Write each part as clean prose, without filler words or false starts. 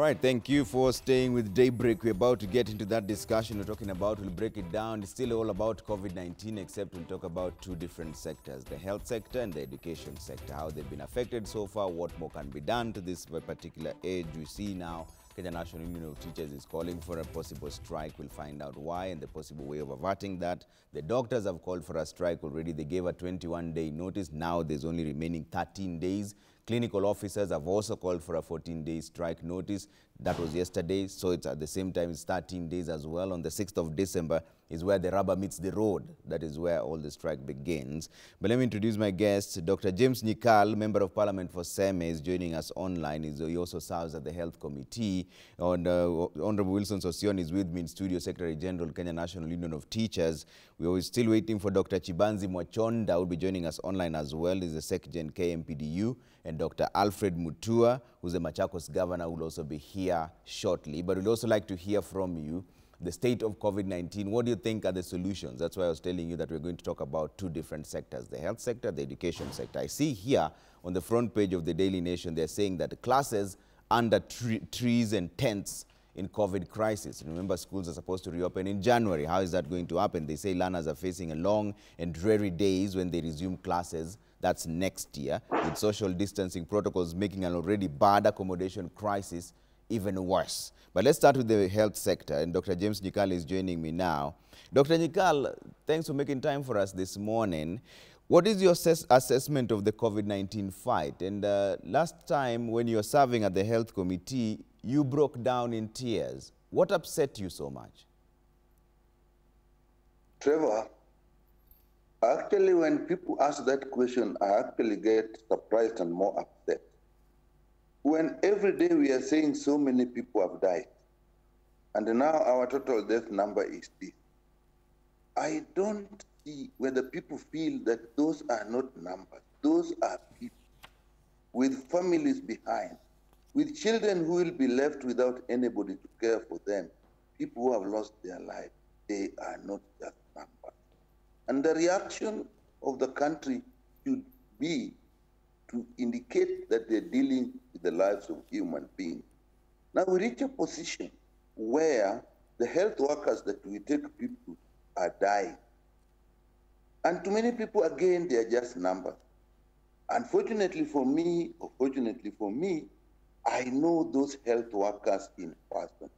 right, thank you for staying with Daybreak. We're about to get into that discussion we'll break it down. It's still all about COVID-19, except we'll talk about two different sectors, the health sector and the education sector, how they've been affected so far, what more can be done to this particular age. We see now Kenya National Union of Teachers is calling for a possible strike. We'll find out why and the possible way of averting that. The doctors have called for a strike already. They gave a 21-day notice. Now there's only remaining 13 days. Clinical officers have also called for a 14-day strike notice. That was yesterday, so it's at the same time it's 13 days as well. On the 6th of December is where the rubber meets the road. That is where all the strike begins. But let me introduce my guest. Dr. James Nyikal, Member of Parliament for Seme, is joining us online. He also serves at the Health Committee. Honorable Wilson Sosion is with me in studio, Secretary General, Kenya National Union of Teachers. We're still waiting for Dr. Chibanzi Mwachonda, who will be joining us online as well. He's the Secretary KMPDU. And Dr. Alfred Mutua, who's the Machakos governor, will also be here shortly. But we'd also like to hear from you the state of COVID-19. What do you think are the solutions? That's why I was telling you that we're going to talk about two different sectors, the health sector, the education sector. I see here on the front page of the Daily Nation, they're saying that the classes under trees and tents in COVID crisis. Remember, schools are supposed to reopen in January. How is that going to happen? They say learners are facing a long and dreary days when they resume classes. That's next year, with social distancing protocols making an already bad accommodation crisis even worse. But let's start with the health sector, and Dr. James Nyikal is joining me now. Dr. Nyikal, thanks for making time for us this morning. What is your assessment of the COVID-19 fight? And last time when you were serving at the Health Committee, you broke down in tears. What upset you so much? Trevor, actually, when people ask that question, I actually get surprised and more upset. When every day we are saying so many people have died, and now our total death number is this, I don't see whether people feel that those are not numbers. Those are people with families behind, with children who will be left without anybody to care for them, people who have lost their life. They are not just numbers. And the reaction of the country should be to indicate that they're dealing with the lives of human beings. Now we reach a position where the health workers that we take people are dying. And to many people, again, they are just numbers. Unfortunately for me, or fortunately for me, I know those health workers in person.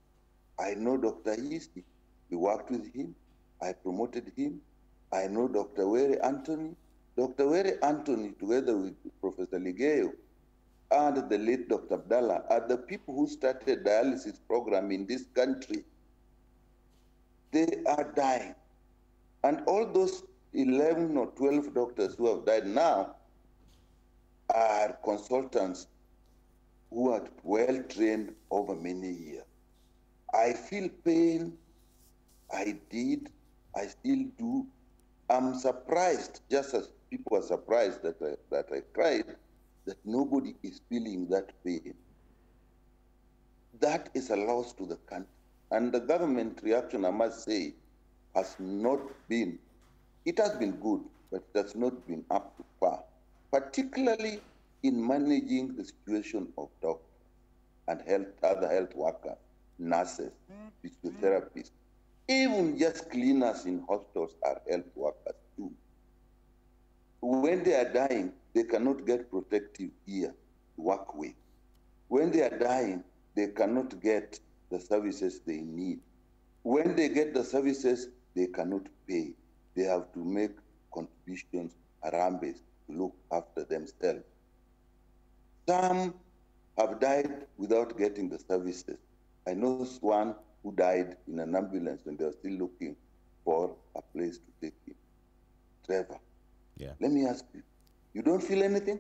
I know Dr. Isi. We worked with him. I promoted him. I know Dr. Were Anthony. Dr. Were Anthony, together with Professor Ligeo and the late Dr. Abdallah, are the people who started dialysis program in this country. They are dying. And all those 11 or 12 doctors who have died now are consultants who are well trained over many years. I feel pain. I did. I still do. I'm surprised, just as people are surprised that I cried, that nobody is feeling that pain. That is a loss to the country. And the government reaction, I must say, has not been, it has been good, but it has not been up to par, particularly in managing the situation of doctors and other health workers, nurses, physiotherapists. Even just cleaners in hospitals are health workers too. When they are dying, they cannot get protective gear to work with. When they are dying, they cannot get the services they need. When they get the services, they cannot pay. They have to make contributions, arambes, to look after themselves. Some have died without getting the services. I know one who died in an ambulance when they were still looking for a place to take him. Trevor, yeah. Let me ask you, you don't feel anything?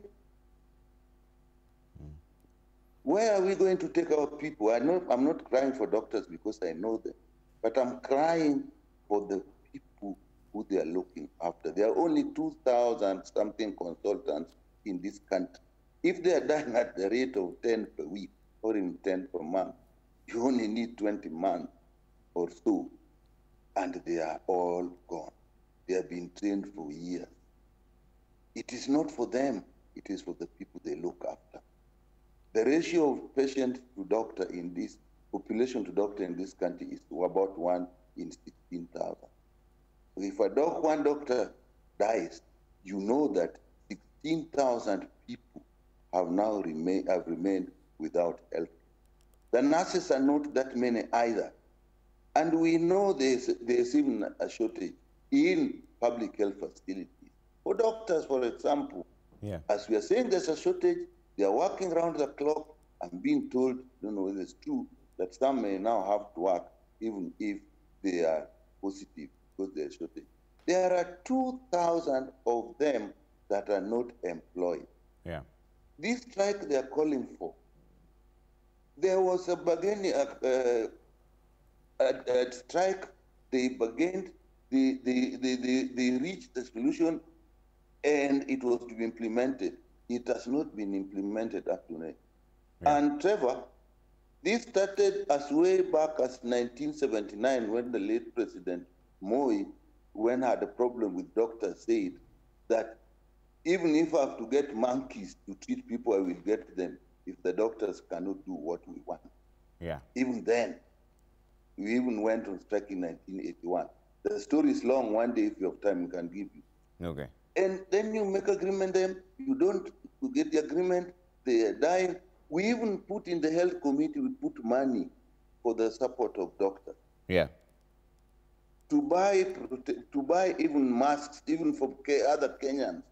Where are we going to take our people? I'm not crying for doctors because I know them, but I'm crying for the people who they are looking after. There are only 2,000 something consultants in this country. If they are dying at the rate of 10 per week or in 10 per month, you only need 20 months or so, and they are all gone. They have been trained for years. It is not for them, it is for the people they look after. The ratio of patient to doctor in this, population to doctor in this country is about 1 in 16,000. So if one doctor dies, you know that 16,000 people have now remained without health. The nurses are not that many either. And we know there's even a shortage in public health facilities. For doctors, for example, as we are saying there's a shortage, they are working around the clock. I'm being told, I don't know whether it's true, that some may now have to work even if they are positive because there's a shortage. There are 2,000 of them that are not employed. Yeah. This strike they are calling for, there was a bargaining strike. They bargained, they reached the solution, and it was to be implemented. It has not been implemented up to now. Yeah. And Trevor, this started as way back as 1979 when the late President Moi, when had a problem with doctors, said that even if I have to get monkeys to treat people, I will get them if the doctors cannot do what we want. Yeah. Even then, we even went on strike in 1981. The story is long. One day, if you have time, we can give you. Okay. And then you make agreement them. You don't get the agreement. They are dying. We even put in the health committee, we put money for the support of doctors. Yeah. To buy even masks, even for other Kenyans.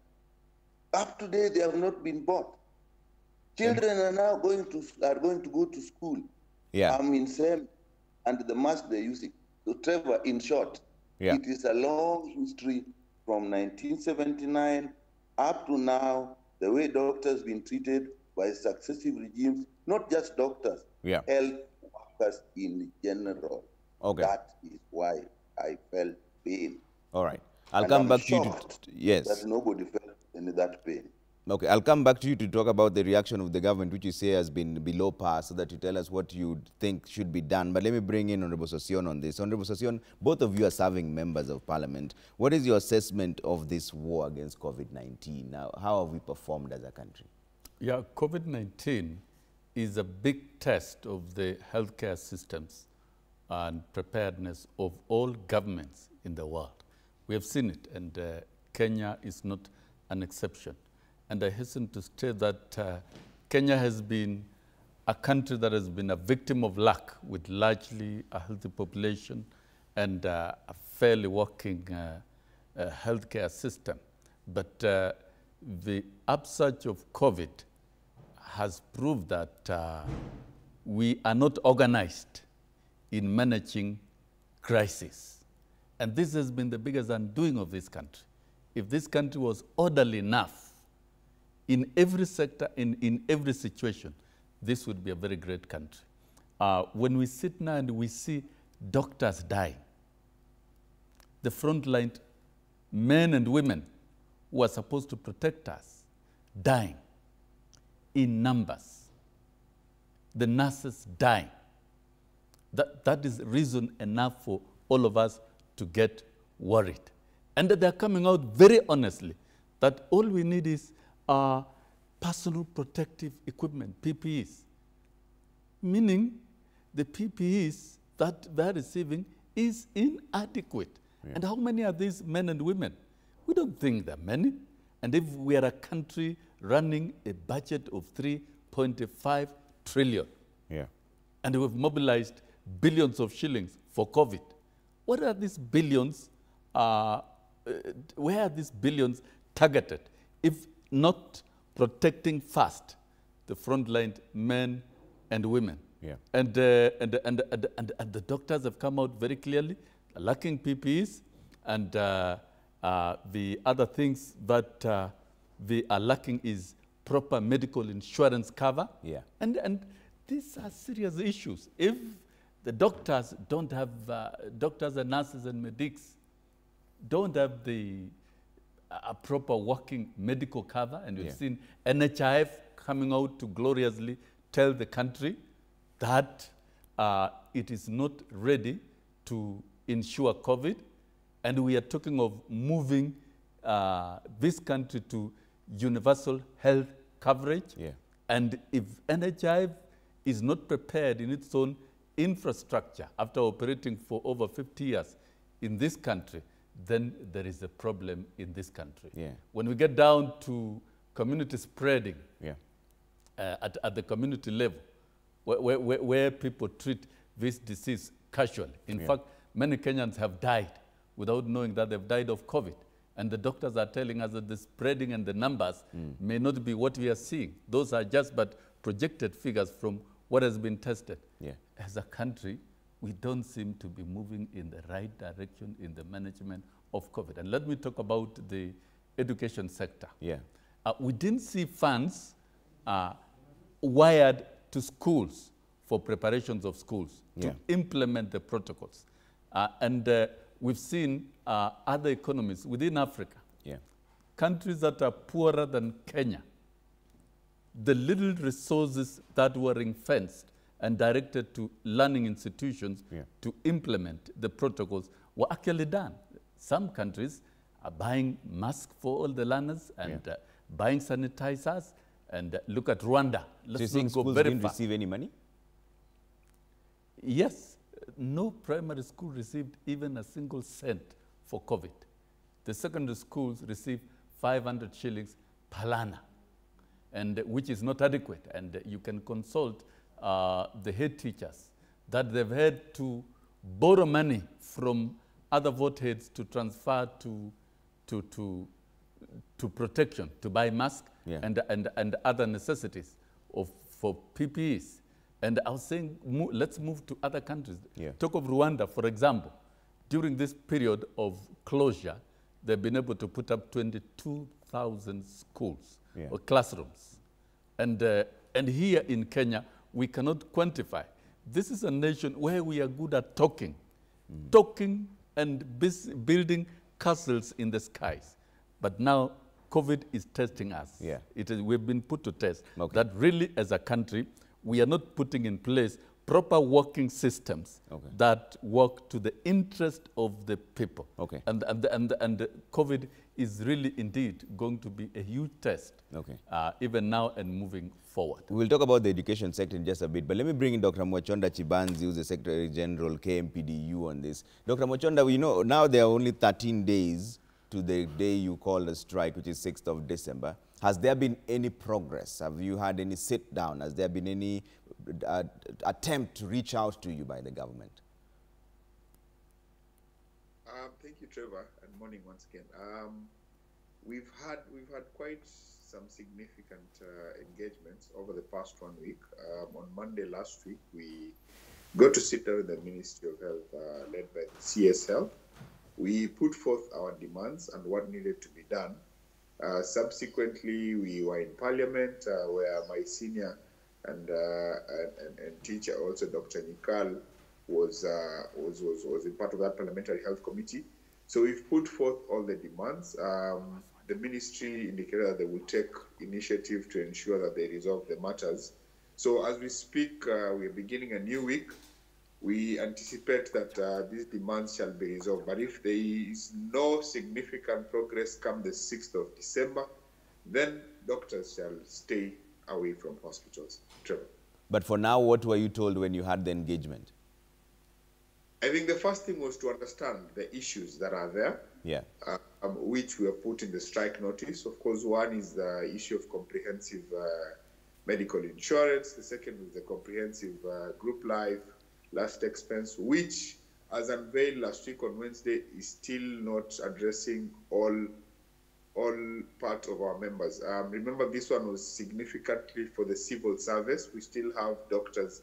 Up to date, they have not been bought. Children are now going to go to school. Yeah. In SEM, and the mask they're using. So Trevor, in short, it is a long history from 1979 up to now, the way doctors been treated by successive regimes, not just doctors, health workers in general. Okay. That is why I felt pain. All right. I'll come back to you. Yes. That nobody felt any that pain. Okay, I'll come back to you to talk about the reaction of the government, which you say has been below par, so that you tell us what you think should be done. But let me bring in Honorable Sosion on this. Honorable Sosion, both of you are serving members of parliament. What is your assessment of this war against COVID-19? Now, how have we performed as a country? Yeah, COVID-19 is a big test of the healthcare systems and preparedness of all governments in the world. We have seen it, and Kenya is not an exception. And I hasten to state that Kenya has been a country that has been a victim of luck, with largely a healthy population and a fairly working healthcare system. But the upsurge of COVID has proved that we are not organized in managing crisis. And this has been the biggest undoing of this country. If this country was orderly enough in every sector, in every situation, this would be a very great country. When we sit now and we see doctors dying, the frontline men and women who are supposed to protect us dying in numbers, the nurses dying, that is reason enough for all of us to get worried. And they're coming out very honestly that all we need is personal protective equipment, PPEs, meaning the PPEs that they're receiving is inadequate. Yeah. And how many are these men and women? We don't think there are many. And if we are a country running a budget of 3.5 trillion, and we've mobilized billions of shillings for COVID, what are these billions, where are these billions targeted? If not protecting first the frontline men and women. Yeah. And the doctors have come out very clearly, lacking PPEs, and the other things that they are lacking is proper medical insurance cover. Yeah. And these are serious issues. If the doctors don't have, doctors and nurses and medics don't have a proper working medical cover, and we've seen NHIF coming out to gloriously tell the country that it is not ready to insure COVID, and we are talking of moving this country to universal health coverage. Yeah. And if NHI is not prepared in its own infrastructure after operating for over 50 years in this country, then there is a problem in this country. Yeah. When we get down to community spreading, Yeah. at the community level, where people treat this disease casually. In fact, many Kenyans have died without knowing that they've died of COVID. And the doctors are telling us that the spreading and the numbers may not be what we are seeing. Those are just but projected figures from what has been tested. Yeah. As a country, we don't seem to be moving in the right direction in the management of COVID. And let me talk about the education sector. Yeah. We didn't see funds wired to schools for preparations of schools to implement the protocols. We've seen other economies within Africa, countries that are poorer than Kenya, the little resources that were ring-fenced and directed to learning institutions to implement the protocols were actually done. Some countries are buying masks for all the learners and buying sanitizers. And look at Rwanda. So you're saying schools didn't receive any money? Yes. No primary school received even a single cent for COVID. The secondary schools received 500 shillings per learner, and which is not adequate. And you can consult the head teachers that they've had to borrow money from other vote heads to transfer to protection, to buy masks and other necessities for PPEs. And I was saying, let's move to other countries. Talk of Rwanda, for example. During this period of closure, they've been able to put up 22,000 schools or classrooms. And here in Kenya, we cannot quantify. This is a nation where we are good at talking and building castles in the skies. But now COVID is testing us. We've been put to test that really as a country, we are not putting in place proper working systems that work to the interest of the people. And COVID is really indeed going to be a huge test, even now and moving forward. We'll talk about the education sector in just a bit, but let me bring in Dr. Mwachonda Chibanzi, who's the Secretary General, KMPDU, on this. Dr. Mwachonda, we know now there are only 13 days to the day you call a strike, which is 6th of December. Has there been any progress? Have you had any sit down? Has there been any attempt to reach out to you by the government? Thank you, Trevor, and morning once again. We've had quite some significant engagements over the past 1 week. On Monday last week, we got to sit down with the Ministry of Health, led by the CS Health. We put forth our demands and what needed to be done. Subsequently, we were in Parliament, where my senior and teacher, also Dr. Nikal, was a part of that Parliamentary Health Committee. So we've put forth all the demands. The ministry indicated that they will take initiative to ensure that they resolve the matters. So as we speak, we are beginning a new week. We anticipate that these demands shall be resolved. But if there is no significant progress come the 6th of December, then doctors shall stay away from hospitals. Trevor. But for now, what were you told when you had the engagement? I think the first thing was to understand the issues that are there, which were put in the strike notice. Of course, one is the issue of comprehensive medical insurance. The second is the comprehensive group life last expense, which, as unveiled last week on Wednesday, is still not addressing all parts of our members. Remember, this one was significantly for the civil service. We still have doctors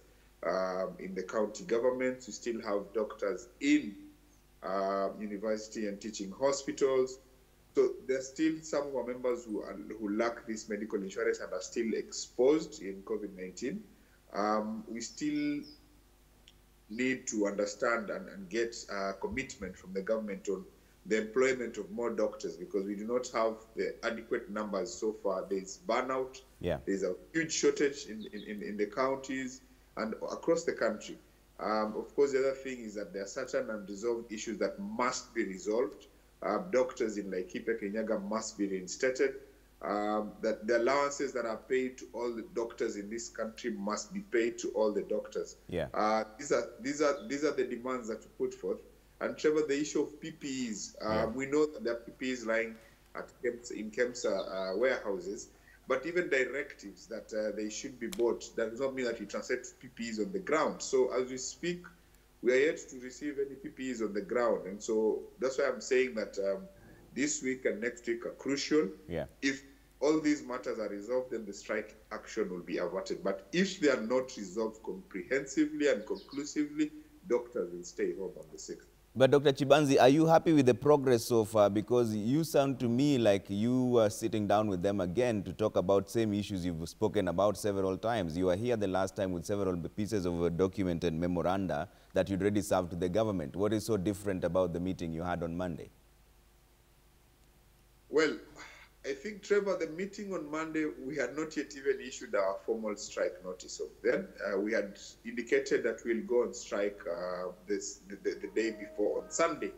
in the county governments. We still have doctors in university and teaching hospitals. So there's still some of our members who lack this medical insurance and are still exposed in COVID-19. We still need to understand and get commitment from the government on the employment of more doctors, because we do not have the adequate numbers so far. There's burnout. There's a huge shortage in the counties and across the country. Of course, the other thing is that there are certain unresolved issues that must be resolved. Doctors in Laikipia, Kenyaga must be reinstated. that the allowances that are paid to all the doctors in this country must be paid to all the doctors. Yeah. These are the demands that we put forth. And Trevor, the issue of PPEs, we know that there are PPEs lying in KEMSA warehouses, but even directives that they should be bought, that does not mean that you translate PPEs on the ground. So as we speak, we are yet to receive any PPEs on the ground. And so that's why I'm saying that this week and next week are crucial. Yeah. If all these matters are resolved, then the strike action will be averted. But if they are not resolved comprehensively and conclusively, doctors will stay home on the 6th. But Dr. Chibanzi, are you happy with the progress so far? Because you sound to me like you are sitting down with them again to talk about same issues you've spoken about several times. You were here the last time with several pieces of a document and memoranda that you'd already served to the government. What is so different about the meeting you had on Monday? Well, I think, Trevor, the meeting on Monday, we had not yet even issued our formal strike notice of them. We had indicated that we'll go on strike the day before, on Sunday.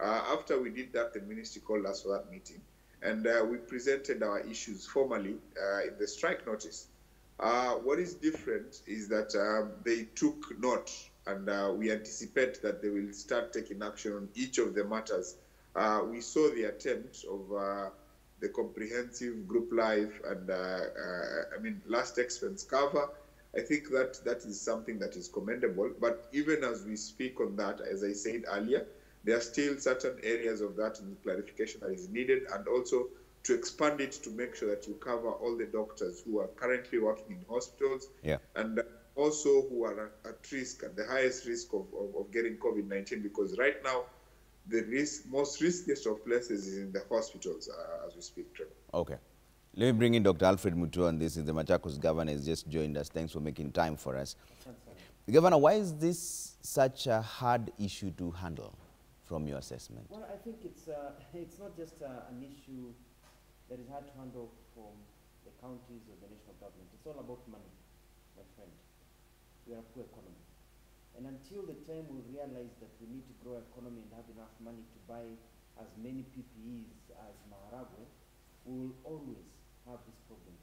After we did that, the ministry called us for that meeting, and we presented our issues formally in the strike notice. What is different is that they took note, and we anticipate that they will start taking action on each of the matters. We saw the attempt of the comprehensive group life and last expense cover. I think that is something that is commendable. But even as we speak on that, as I said earlier, there are still certain areas of that in clarification that is needed, and also to expand it to make sure that you cover all the doctors who are currently working in hospitals, and also who are at risk, at the highest risk of getting COVID-19, because right now, the most riskiest of places is in the hospitals as we speak, Trevor. Okay. Let me bring in Dr. Alfred Mutua on this. The Machakos governor has just joined us. Thanks for making time for us. Governor, why is this such a hard issue to handle from your assessment? Well, I think it's not just an issue that is hard to handle from the counties or the national government. It's all about money, my friend. We are a poor economy. And until the time we realize that we need to grow our economy and have enough money to buy as many PPEs as Maharagwe, we will always have these problems.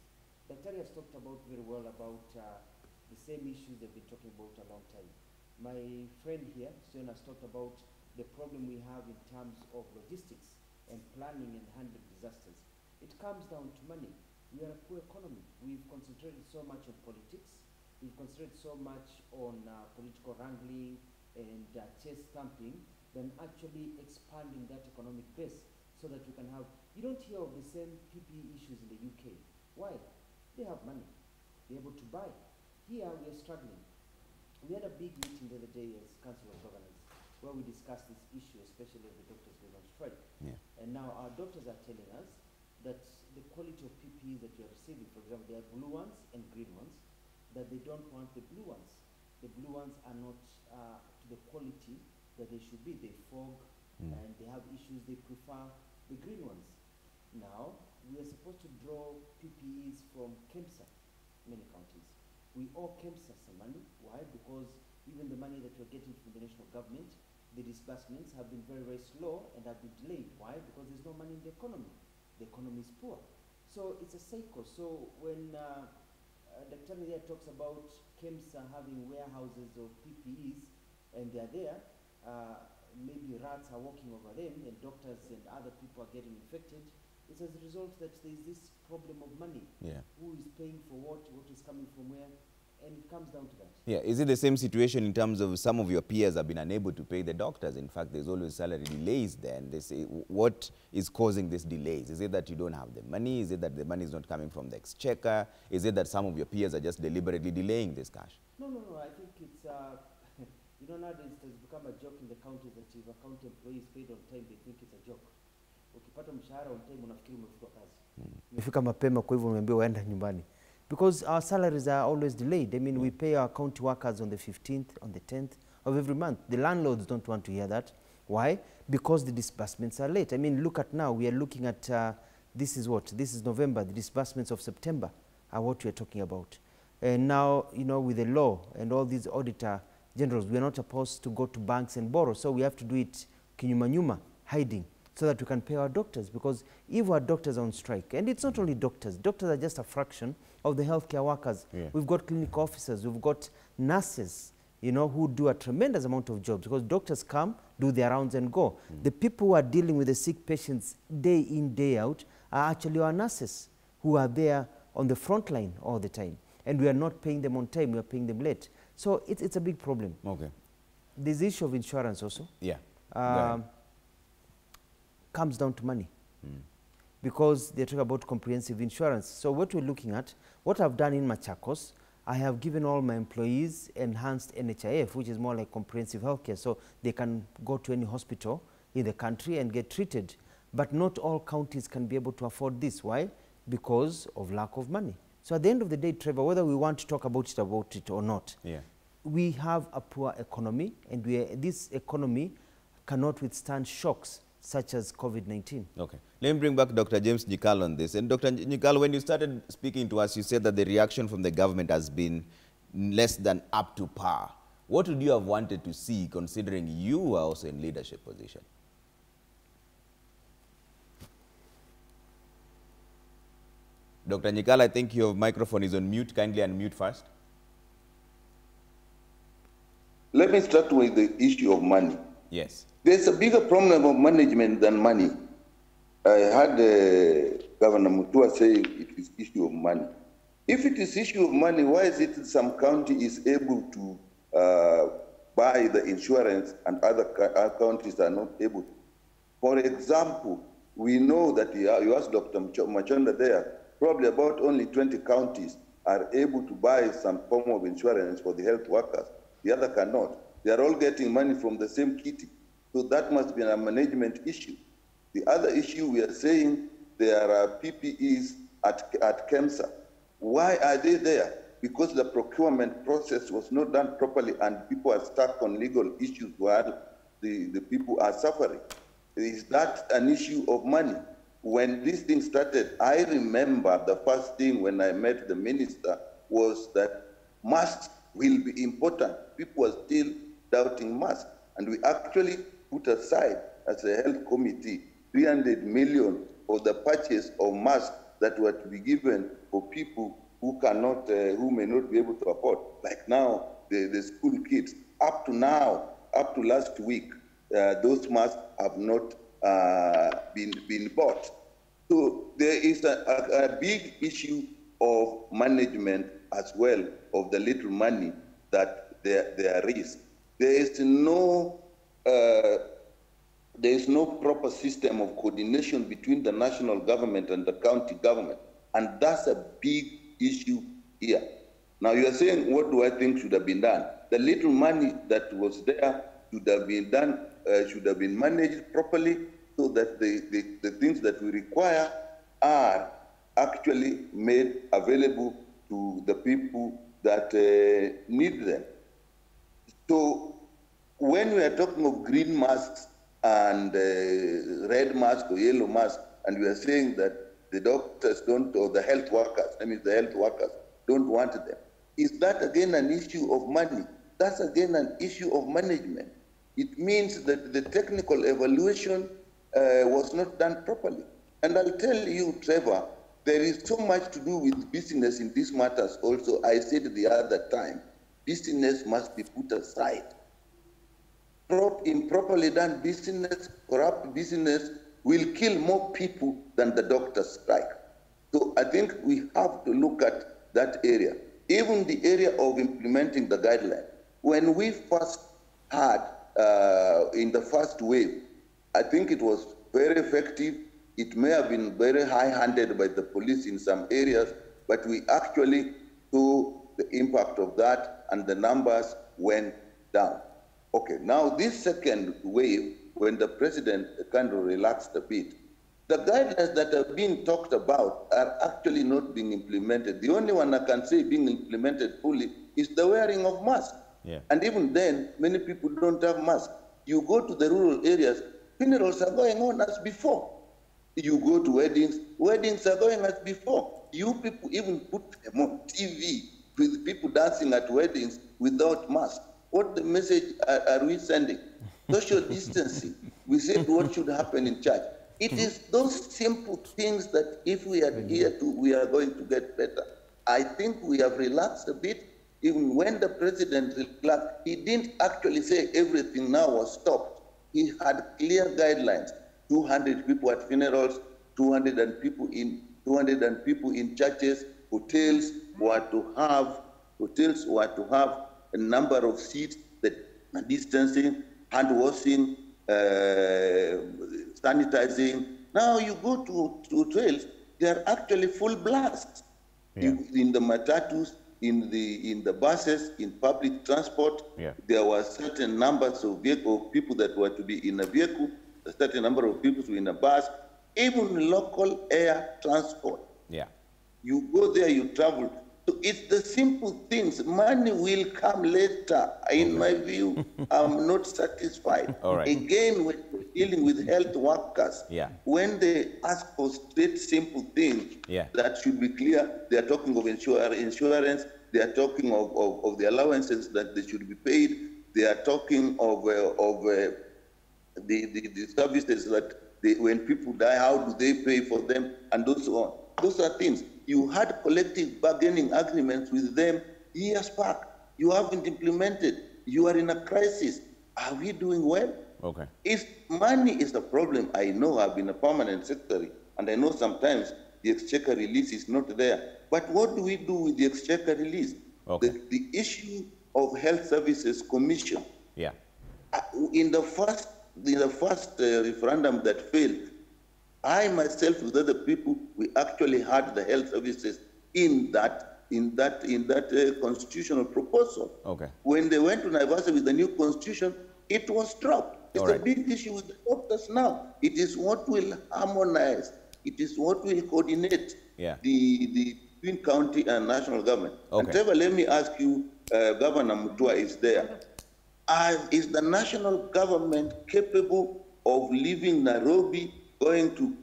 Dr. has talked about very well about the same issues they've been talking about a long time. My friend here, Sion, has talked about the problem we have in terms of logistics and planning and handling disasters. It comes down to money. We are a poor economy. We've concentrated so much on politics. We've concentrated so much on political wrangling and chest thumping than actually expanding that economic base so that we can have, you don't hear of the same PPE issues in the UK. Why? They have money. They're able to buy. Here we are struggling. We had a big meeting the other day as Council of Governors where we discussed this issue, especially as the doctors going on strike. Yeah. And now our doctors are telling us that the quality of PPEs that you are receiving, for example, there are blue ones and green ones, that they don't want the blue ones. The blue ones are not to the quality that they should be. They fog and they have issues. They prefer the green ones. Now, we are supposed to draw PPEs from KEMSA, many counties. We owe KEMSA some money. Why? Because even the money that we're getting from the national government, the disbursements have been very, very slow and have been delayed. Why? Because there's no money in the economy. The economy is poor. So it's a cycle. So when Dr. There talks about KEMSA having warehouses of PPEs and they're there, maybe rats are walking over them and doctors and other people are getting infected. It's as a result that there's this problem of money. Yeah. Who is paying for what is coming from where, and it comes down to that. Yeah, is it the same situation in terms of some of your peers have been unable to pay the doctors? In fact, there's always salary delays there, and they say, what is causing these delays? Is it that you don't have the money? Is it that the money is not coming from the exchequer? Is it that some of your peers are just deliberately delaying this cash? No, I think it's, you know, nowadays it has become a joke in the counties that if a county employee is paid on time, they think it's a joke. Ukipata mshahara on time, unafikiri umefika kazi. Umefika mapema, kwa hivyo umeambiwa waenda nyumbani. Because our salaries are always delayed. I mean, we pay our county workers on the 15th, on the 10th of every month. The landlords don't want to hear that. Why? Because the disbursements are late. I mean, look at now, we are looking at, this is what? This is November. The disbursements of September are what we are talking about. And now, you know, with the law and all these auditor generals, we are not supposed to go to banks and borrow. So we have to do it kinyuma nyuma, hiding. so that we can pay our doctors. Because if our doctors are on strike, and it's not only doctors are just a fraction of the healthcare workers. Yeah. We've got clinic officers, we've got nurses, you know, who do a tremendous amount of jobs, because doctors come, do their rounds and go. The people who are dealing with the sick patients day in, day out are actually our nurses who are there on the front line all the time. And we are not paying them on time, we are paying them late. So it's a big problem. Okay. There's the issue of insurance also. Yeah. Comes down to money. Because they're talking about comprehensive insurance. So what we're looking at, what I've done in Machakos, I have given all my employees enhanced NHIF, which is more like comprehensive healthcare, so they can go to any hospital in the country and get treated. But not all counties can be able to afford this. Why? Because of lack of money. So at the end of the day, Trevor, whether we want to talk about it or not, we have a poor economy, and this economy cannot withstand shocks such as COVID-19. Okay. Let me bring back Dr. James Nyikal on this. And Dr. Nyikal, when you started speaking to us, you said that the reaction from the government has been less than up to par. What would you have wanted to see, considering you are also in leadership position? Dr. Nyikal, I think your microphone is on mute. Kindly unmute first. Let me start with the issue of money. Yes. There's a bigger problem of management than money. I had Governor Mutua saying it is issue of money. If it is issue of money, why is it that some county is able to buy the insurance and other counties are not able to? For example, we know that you asked Dr. Machonda there, probably about only 20 counties are able to buy some form of insurance for the health workers. The other cannot. They are all getting money from the same kitty. So that must be a management issue. The other issue, we are saying there are PPEs at KEMSA. Why are they there? Because the procurement process was not done properly and people are stuck on legal issues while the people are suffering. Is that an issue of money? When this thing started, I remember the first thing when I met the minister was that masks will be important. People are still doubting masks. And we actually put aside, as a health committee, 300 million for the purchase of masks that were to be given for people who cannot, who may not be able to afford. Like now, the school kids, up to now, up to last week, those masks have not been bought. So there is a big issue of management as well of the little money that there is. There is no proper system of coordination between the national government and the county government, and that's a big issue here. Now you are saying, what do I think should have been done? The little money that was there should have been done, should have been managed properly, so that the things that we require are actually made available to the people that need them. So when we are talking of green masks and red mask or yellow mask, and we are saying that the doctors don't, or the health workers, I mean the health workers don't want them, is that again an issue of money? That's again an issue of management. It means that the technical evaluation was not done properly. And I'll tell you, Trevor, there is so much to do with business in these matters also. I said the other time, business must be put aside. Improperly done business, corrupt business, will kill more people than the doctors' strike. So I think we have to look at that area. Even the area of implementing the guideline. When we first had, in the first wave, I think it was very effective. It may have been very high-handed by the police in some areas, but we actually saw the impact of that and the numbers went down. Okay, now this second wave, when the president kind of relaxed a bit, the guidelines that are being talked about are actually not being implemented. The only one I can say being implemented fully is the wearing of masks. Yeah. And even then, many people don't have masks. You go to the rural areas, funerals are going on as before. You go to weddings, weddings are going as before. You people even put them on TV with people dancing at weddings without masks. What the message are we sending? social distancing. We said what should happen in church. It is those simple things that if we adhere to, we are going to get better. I think we have relaxed a bit. Even when the president relaxed, he didn't actually say everything now was stopped. He had clear guidelines. 200 people at funerals, 200 people in churches, hotels were to have a number of seats, that distancing, hand washing, sanitizing. Now you go to trails, they are actually full blast. Yeah. In the matatus, in the buses, in public transport, yeah, there were certain numbers of people that were to be in a vehicle, a certain number of people to be in a bus, even local air transport. Yeah. You go there, you travel. So it's the simple things. Money will come later. In my view, I'm not satisfied. All right. Again, when we're dealing with health workers, yeah, when they ask for straight, simple things, yeah, that should be clear, they are talking of insurance, they are talking of the allowances that they should be paid, they are talking of the services that when people die, how do they pay for them, and so on. Those are things. You had collective bargaining agreements with them years back. You haven't implemented. You are in a crisis. Are we doing well? Okay. If money is the problem, I know I've been a permanent secretary, and I know sometimes the exchequer release is not there. But what do we do with the exchequer release? Okay. The issue of Health Services Commission. Yeah. In the first referendum that failed, I myself with other people, we actually had the health services in that constitutional proposal. Okay. When they went to Naivasha with the new constitution, it was dropped. It's a big issue with the doctors now. It is what will harmonize. It is what will coordinate, yeah, the between county and national government. Okay. And Trevor, let me ask you, Governor Mutua is there. Is the national government capable of leaving Nairobi, going to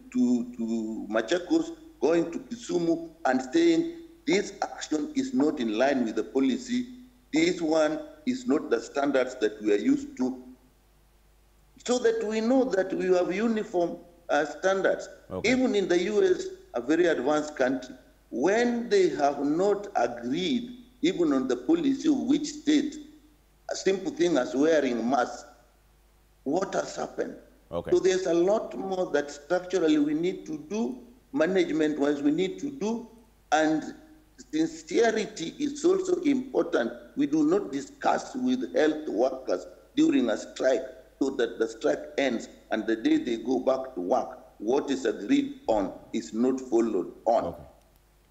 Machakos, going to Kisumu, and saying this action is not in line with the policy, this one is not the standards that we are used to, so that we know that we have uniform standards. Okay. Even in the US, a very advanced country, when they have not agreed even on the policy of which state, a simple thing as wearing masks, what has happened? Okay. So there's a lot more that structurally we need to do, management-wise we need to do, and sincerity is also important. We do not discuss with health workers during a strike so that the strike ends and the day they go back to work, what is agreed on is not followed on. Okay.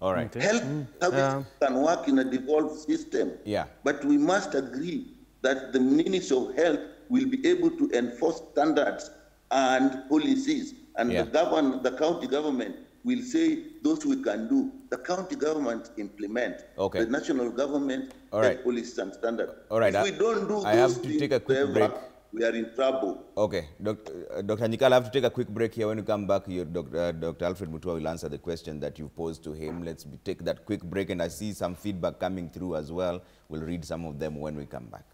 All right. Okay. Health services can work in a devolved system, yeah, but we must agree that the Ministry of Health will be able to enforce standards and policies, and yeah, the county government will say those we can do. The county government implement. Okay. The national government set policies and standards. All right. If we don't do I those have to take a quick break. We are in trouble. Okay. Dr. Nyikal, I have to take a quick break here. When you come back, Dr. Alfred Mutua will answer the question that you posed to him. Let's take that quick break, and I see some feedback coming through as well. We'll read some of them when we come back.